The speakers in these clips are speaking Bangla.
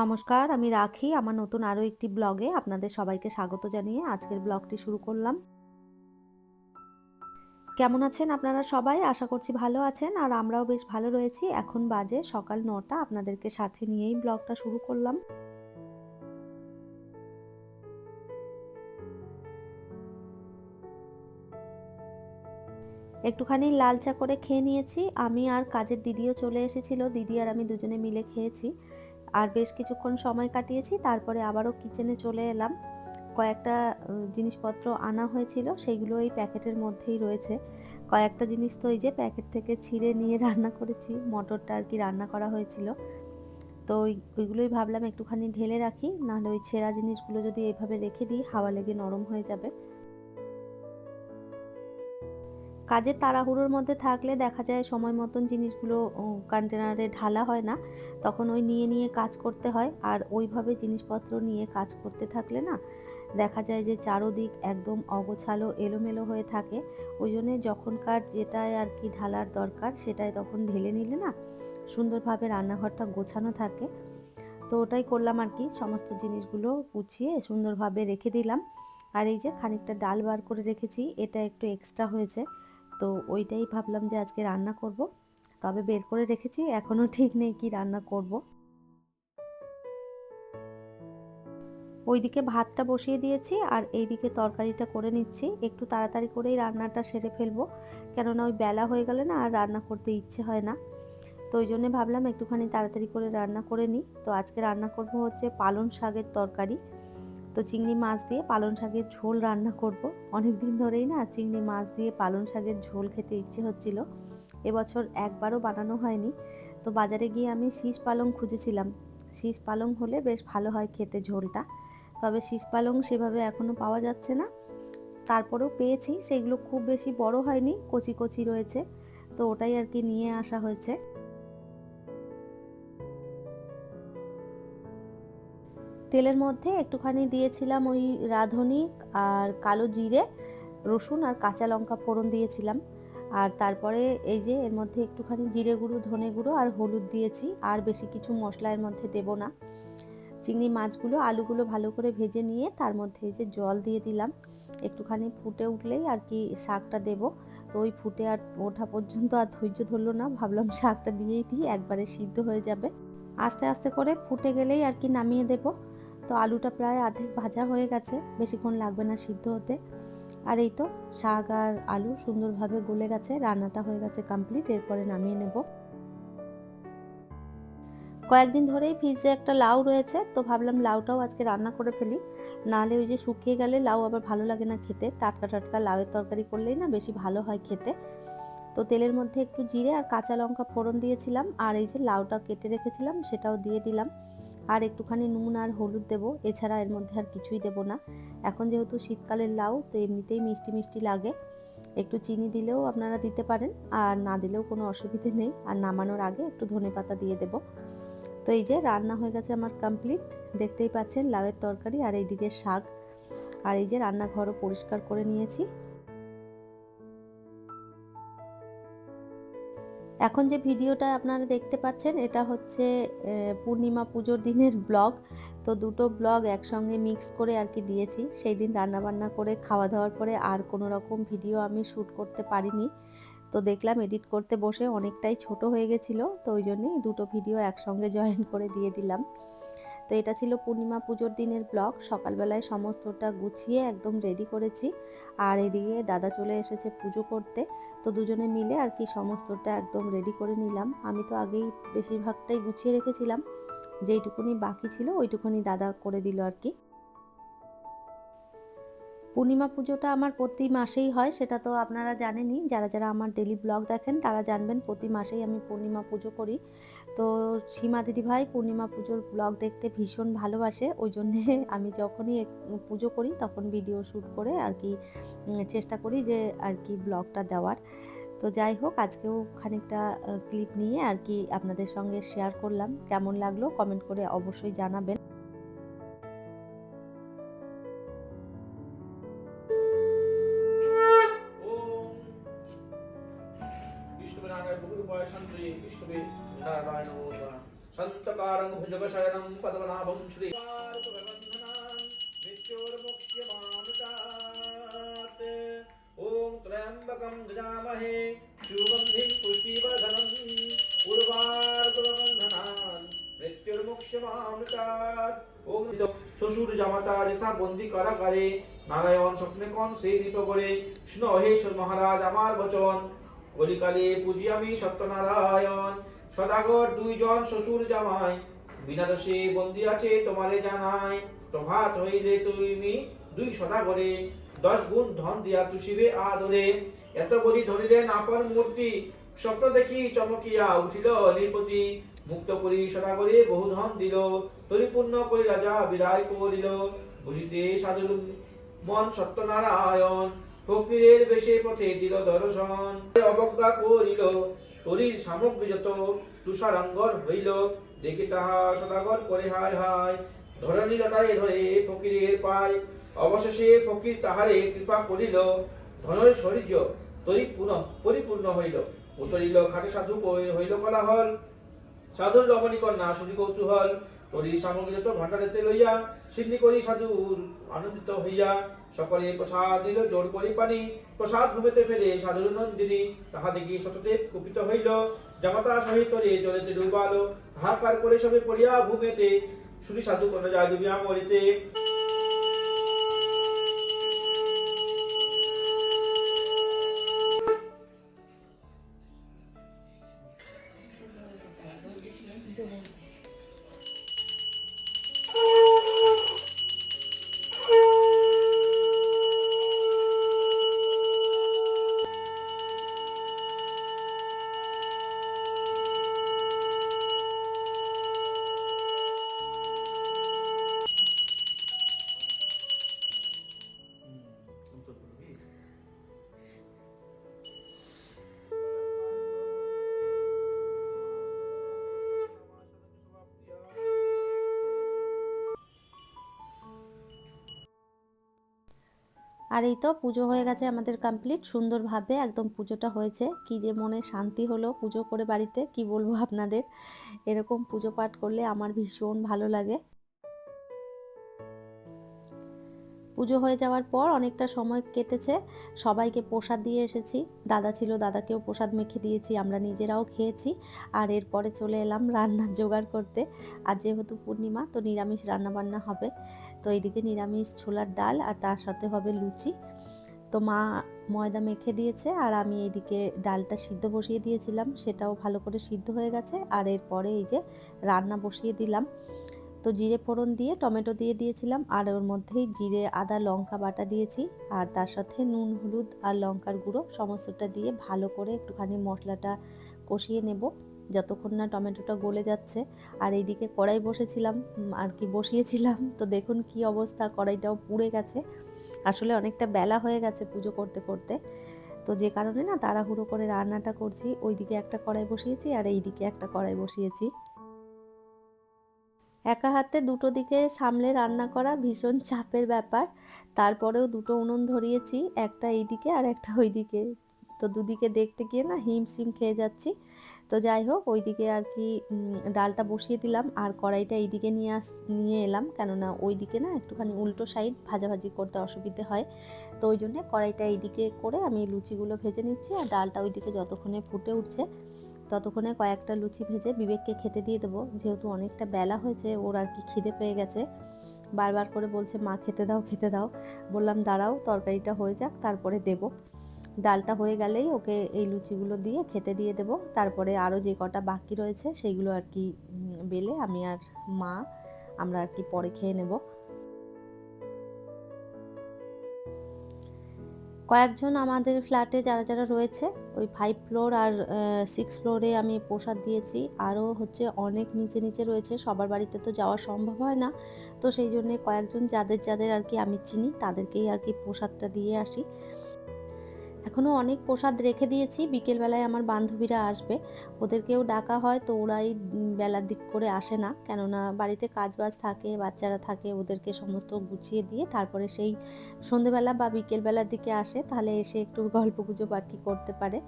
নমস্কার, আমি রাখি। আমার নতুন আরও একটি ব্লগে আপনাদের সবাইকে স্বাগত জানিয়ে আজকের ব্লগটি শুরু করলাম। কেমন আছেন আপনারা সবাই? আশা করছি ভালো আছেন আর আমরাও বেশ ভালো রয়েছি। এখন বাজে সকাল ৯টা, আপনাদেরকে সাথে নিয়েই ব্লগটা শুরু করলাম। একটুখানি লাল চা করে খেয়ে নিয়েছি। আমি আর কাজের দিদিও চলে এসেছিল। দিদি আর আমি দুজনে মিলে খেয়েছি আর বেশ কিছুক্ষণ সময় কাটিয়েছি। তারপরে আবারও কিচেনে চলে এলাম। কয়েকটা জিনিসপত্র আনা হয়েছিল, সেগুলো এই প্যাকেটের মধ্যেই রয়েছে। কয়েকটা জিনিস তো এই যে প্যাকেট থেকে ছিঁড়ে নিয়ে রান্না করেছি, মটরটা আর কি রান্না করা হয়েছিল। তো ওইগুলোই ভাবলাম একটুখানি ঢেলে রাখি, নাহলে ওই ছেঁড়া জিনিসগুলো যদি এইভাবে রেখে দিই হাওয়া লেগে নরম হয়ে যাবে। কাজের তাড়াহুড়োর মধ্যে থাকলে দেখা যায় সময় মতন জিনিসগুলো কন্টেনারে ঢালা হয় না, তখন ওই নিয়ে নিয়ে কাজ করতে হয়। আর ওইভাবে জিনিসপত্র নিয়ে কাজ করতে থাকলে না দেখা যায় যে চারোদিক একদম অগোছালো এলোমেলো হয়ে থাকে। ওই জন্যে যখনকার যেটায় আর কি ঢালার দরকার সেটাই তখন ঢেলে নিলে না সুন্দরভাবে রান্নাঘরটা গোছানো থাকে। তো ওটাই করলাম আর কি, সমস্ত জিনিসগুলো গুছিয়ে সুন্দরভাবে রেখে দিলাম। আর এই যে খানিকটা ডাল বার করে রেখেছি, এটা একটু এক্সট্রা হয়েছে, তো ওইটাই ভাবলাম যে আজকে রান্না করব। তবে বের করে রেখেছি, এখনও ঠিক নেই কি রান্না করব। ওইদিকে ভাতটা বসিয়ে দিয়েছি আর এইদিকে তরকারিটা করে নিচ্ছি। একটু তাড়াতাড়ি করেই রান্নাটা সেরে ফেলবো, কেননা ওই বেলা হয়ে গেলে না আর রান্না করতে ইচ্ছে হয় না। তো ওই জন্যে ভাবলাম একটুখানি তাড়াতাড়ি করে রান্না করে নিই। তো আজকে রান্না করব হচ্ছে পালং শাকের তরকারি। তো চিংড়ি মাছ দিয়ে পালং শাকের ঝোল রান্না করব। অনেক দিন ধরেই না চিংড়ি মাছ দিয়ে পালং শাকের ঝোল খেতে ইচ্ছে হচ্ছিল। এবছর একবারও বানানো হয়নি। তো বাজারে গিয়ে আমি শীষ পালং খুঁজেছিলাম। শীষ পালং হলে বেশ ভালো হয় খেতে ঝোলটা। তবে শীষ পালং সেভাবে এখনও পাওয়া যাচ্ছে না। তারপরেও পেয়েছি, সেগুলো খুব বেশি বড় হয়নি, কচি কচি রয়েছে। তো ওটাই আর কি নিয়ে আসা হয়েছে। তেলের মধ্যে একটুখানি দিয়েছিলাম ওই রাঁধুনি আর কালো জিরে, রসুন আর কাঁচা লঙ্কা ফোড়ন দিয়েছিলাম। আর তারপরে এই যে এর মধ্যে একটুখানি জিরে গুঁড়ো, ধনে গুঁড়ো আর হলুদ দিয়েছি। আর বেশি কিছু মশলা এর মধ্যে দেব না। চিংড়ি মাছগুলো আলুগুলো ভালো করে ভেজে নিয়ে তার মধ্যে এই যে জল দিয়ে দিলাম। একটুখানি ফুটে উঠলেই আর কি শাকটা দেব। তো ওই ফুটে আর ওঠা পর্যন্ত আর ধৈর্য ধরলো না, ভাবলাম শাকটা দিয়েই দিই, একবারে সিদ্ধ হয়ে যাবে। আস্তে আস্তে করে ফুটে গেলেই আর কি নামিয়ে দেব। তো আলুটা প্রায় অর্ধেক ভাজা হয়ে গেছে, বেশিক্ষণ লাগবে না সিদ্ধ হতে। আর এই তো শাক আর আলু সুন্দরভাবে গলে গেছে, রান্নাটা হয়ে গেছে কমপ্লিট। এরপরে নামিয়ে নেব। কয়েকদিন ধরেই ফ্রিজে একটা লাউ রয়েছে, তো ভাবলাম লাউটাও আজকে রান্না করে ফেলি, নাহলে ওই যে শুকিয়ে গেলে লাউ আবার ভালো লাগে না খেতে। টাটকা টাটকা লাউয়ের তরকারি করলেই না বেশি ভালো হয় খেতে। তো তেলের মধ্যে একটু জিরে আর কাঁচা লঙ্কা ফোড়ন দিয়েছিলাম, আর এই যে লাউটা কেটে রেখেছিলাম সেটাও দিয়ে দিলাম। আর একটুখানি নুন আর হলুদ দেবো, এছাড়া এর মধ্যে আর কিছুই দেবো না। এখন যেহেতু শীতকালের লাউ, তো এমনিতেই মিষ্টি মিষ্টি লাগে। একটু চিনি দিলেও আপনারা দিতে পারেন, আর না দিলেও কোনো অসুবিধে নেই। আর নামানোর আগে একটু ধনেপাতা দিয়ে দেবো। তো এই যে রান্না হয়ে গেছে আমার কমপ্লিট। দেখতেই পাচ্ছেন লাউয়ের তরকারি আর এইদিকে শাক। আর এই যে রান্নাঘরও পরিষ্কার করে নিয়েছি। এখন যে ভিডিওটা আপনারা দেখতে পাচ্ছেন এটা হচ্ছে পূর্ণিমা পুজোর দিনের ব্লগ। তো দুটো ব্লগ একসঙ্গে মিক্স করে আর কি দিয়েছি। সেই দিন রান্নাবান্না করে খাওয়া দাওয়ার পরে আর কোনো রকম ভিডিও আমি শ্যুট করতে পারিনি। তো দেখলাম এডিট করতে বসে অনেকটাই ছোট হয়ে গেছিলো, তো ওই জন্যেই দুটো ভিডিও একসঙ্গে জয়েন করে দিয়ে দিলাম। তো এটা ছিল পূর্ণিমা পুজোর দিনের ব্লগ। সকালবেলায় সমস্তটা গুছিয়ে একদম রেডি করেছি। আর এদিকে দাদা চলে এসেছে পুজো করতে। তো দুজনে মিলে আর কি সমস্তটা একদম রেডি করে নিলাম। আমি তো আগেই বেশিরভাগটাই গুছিয়ে রেখেছিলাম, যেইটুকুনি বাকি ছিল ওইটুকুনি দাদা করে দিল আর কি। পূর্ণিমা পুজোটা আমার প্রতি মাসেই হয়, সেটা তো আপনারা জানেনই। যারা যারা আমার ডেলি ব্লগ দেখেন তারা জানবেন প্রতি মাসেই আমি পূর্ণিমা পুজো করি। তো সীমা দিদিভাই পূর্ণিমা পুজোর ব্লগ দেখতে ভীষণ ভালোবাসে, ওই জন্যে আমি যখনই পুজো করি তখন ভিডিও শ্যুট করে আর কি চেষ্টা করি যে আর কি ব্লগটা দেওয়ার। তো যাই হোক, আজকেও খানিকটা ক্লিপ নিয়ে আর কি আপনাদের সঙ্গে শেয়ার করলাম। কেমন লাগলো কমেন্ট করে অবশ্যই জানাবেন। সন্তকারং ভুজগশয়নং পদ্মনাভং শ্রী মৃত্যুর্মুক্ষ্যমামৃতাৎ। ওম ত্র্যম্বকং যজামহে সুগন্ধিং পুষ্টিবর্ধনং উর্বারুকবন্ধনান মৃত্যুর্মুক্ষ্যমামৃতাৎ। ওম শ্বশুর জামাতা যথা বন্দি কারাগারে নারায়ণ স্বপ্নে কন সেই দীপগরে শুনো হে মহারাজ আমার বচন কলিকালে পুজি আমি সত্যনারায়ণ। সদাগর দুইজন শ্বশুর জামাই বিনা দোষে বন্দি আছে তোমারে জানাই। প্রভাত হইলে তুমি দুই সদাগরে 10 গুণ ধন দিয়া তুষিবে আদরে। এত বলি ধরিলেন আপন মূর্তি স্বপ্ন দেখি চমকিয়া উঠিল নৃপতি। মুক্ত করি সদাগরে বহু ধন দিল পরিপূর্ণ করি রাজা বিরায় করিল। বুঝিতে সাধুর মন সত্যনারায়ণ ফকিরের বেশে পথে দিল দর্শন। অবজ্ঞা করিল তরির সামগ্রী যত তুষারাঙ্গর হইল। দেখি তাহা সদাগর করে হায় হায় ধরণী লতায় ধরে ফকিরের পায়। অবশেষে ফকির তাহারে কৃপা করিল ধনের শরীর তরি পরিপূর্ণ হইল। উতরিল খাটে সাধু হইল কোলাহল সাধুর রমণী কন্যা শুনি কৌতূহল। তরির সামগ্রী যত ভাণ্ডারেতে লইয়া সিদ্ধি করি সাধুর আনন্দিত হইয়া। সকলে প্রসাদ দিল জোর করি পানি প্রসাদ ভূমিতে ফেলে সাধুর নন্দিনী। তাহা দেখি সতদেব কুপিত হইল জামাতা সহিত রে জলেতে ডুবালো। হাহাকার করে সবে পড়িয়া ভূমিতে শুনি সাধু কন্যা যায় ডুবিয়া মরিতে। আর এই তো পুজো হয়ে গেছে আমাদের কমপ্লিট, সুন্দরভাবে একদম পুজোটা হয়েছে। কি যে মনে শান্তি হলো পুজো করে বাড়িতে, কি বলবো আপনাদের। এরকম পুজো পাঠ করলে আমার ভীষণ ভালো লাগে। পুজো হয়ে যাওয়ার পর অনেকটা সময় কেটেছে, সবাইকে প্রসাদ দিয়ে এসেছি। দাদা ছিল, দাদাকেও প্রসাদ মেখে দিয়েছি, আমরা নিজেরাও খেয়েছি। আর এরপরে চলে এলাম রান্নার জোগাড় করতে। আর যেহেতু পূর্ণিমা, তো নিরামিষ রান্নাবান্না হবে। তো এইদিকে নিরামিষ ছোলার ডাল আর তার সাথে হবে লুচি। তো মা ময়দা মেখে দিয়েছে আর আমি এইদিকে ডালটা সিদ্ধ বসিয়ে দিয়েছিলাম, সেটাও ভালো করে সিদ্ধ হয়ে গেছে। আর এরপরে এই যে রান্না বসিয়ে দিলাম। তো জিরে ফোড়ন দিয়ে টমেটো দিয়ে দিয়েছিলাম, আর ওর মধ্যেই জিরে আদা লঙ্কা বাটা দিয়েছি। আর তার সাথে নুন হলুদ আর লঙ্কার গুঁড়ো সমস্তটা দিয়ে ভালো করে একটুখানি মশলাটা কষিয়ে নেব যতক্ষণ না টমেটোটা গলে যাচ্ছে। আর এইদিকে কড়াই বসিয়েছিলাম। তো দেখুন কি অবস্থা, কড়াইটাও পুড়ে গেছে। আসলে অনেকটা বেলা হয়ে গেছে পুজো করতে করতে, তো যে কারণে না তাড়াহুড়ো করে রান্নাটা করছি। ওইদিকে একটা কড়াই বসিয়েছি আর এইদিকে একটা কড়াই বসিয়েছি। একা হাতে দুটো দিকে সামলে রান্না করা ভীষণ চাপের ব্যাপার। তারপরেও দুটো উনুন ধরিয়েছি, একটা এইদিকে আর একটা ওইদিকে। তো দুদিকে দেখতে গিয়ে না হিমশিম খেয়ে যাচ্ছি। তো যাই হোক, ওইদিকে আর কি ডালটা বসিয়ে দিলাম আর কড়াইটা এইদিকে নিয়ে এলাম, কেননা ওইদিকে না একটুখানি উল্টো সাইড ভাজাভাজি করতে অসুবিধে হয়। তো ওই জন্যে কড়াইটা এইদিকে করে আমি লুচিগুলো ভেজে নিচ্ছি। আর ডালটা ওইদিকে যতক্ষণে ফুটে উঠছে ততক্ষণে কয়েকটা লুচি ভেজে বিবেককে খেতে দিয়ে দেবো, যেহেতু অনেকটা বেলা হয়েছে, ওর আর কি খিদে পেয়ে গেছে। বারবার করে বলছে মা খেতে দাও খেতে দাও। বললাম দাঁড়াও, তরকারিটা হয়ে যাক তারপরে দেব। ডালটা হয়ে গেলেই ওকে এই লুচিগুলো দিয়ে খেতে দিয়ে দেব। তারপরে আরও যে কটা বাকি রয়েছে সেইগুলো আর কি বেলে আমি আর মা আমরা আর কি পরে খেয়ে নেব। কয়েকজন আমাদের ফ্ল্যাটে যারা যারা রয়েছে ওই 5 ফ্লোর আর 6 ফ্লোরে আমি প্রসাদ দিয়েছি। আরও হচ্ছে অনেক নিচে নিচে রয়েছে, সবার বাড়িতে তো যাওয়া সম্ভব হয় না। তো সেই জন্যে কয়েকজন যাদের আর কি আমি চিনি তাদেরকেই আর কি প্রসাদটা দিয়ে আসি। এখনও অনেক প্রসাদ রেখে দিয়েছি, বিকেলবেলায় আমার বান্ধবীরা আসবে, ওদেরকেও ডাকা হয়। তো ওরাই বেলার দিক করে আসে না, কেননা বাড়িতে কাজবাজ থাকে, বাচ্চারা থাকে, ওদেরকে সমস্ত গুছিয়ে দিয়ে তারপরে সেই সন্ধেবেলা বা বিকেলবেলার দিকে আসে, তাহলে এসে একটু গল্পগুজব আর কি করতে পারে।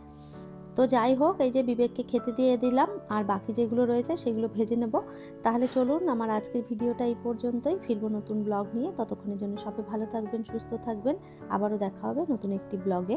তো তো যাই হোক, এই যে বিবেককে খেতে দিয়ে দিলাম, আর বাকি যেগুলো রয়েছে সেগুলো ভেজে নেব। তাহলে চলুন, আমার আজকের ভিডিওটা এই পর্যন্তই। ফিরবো নতুন ব্লগ নিয়ে। ততক্ষণের জন্য সবাই ভালো থাকবেন, সুস্থ থাকবেন। আবারও দেখা হবে নতুন একটি ব্লগে।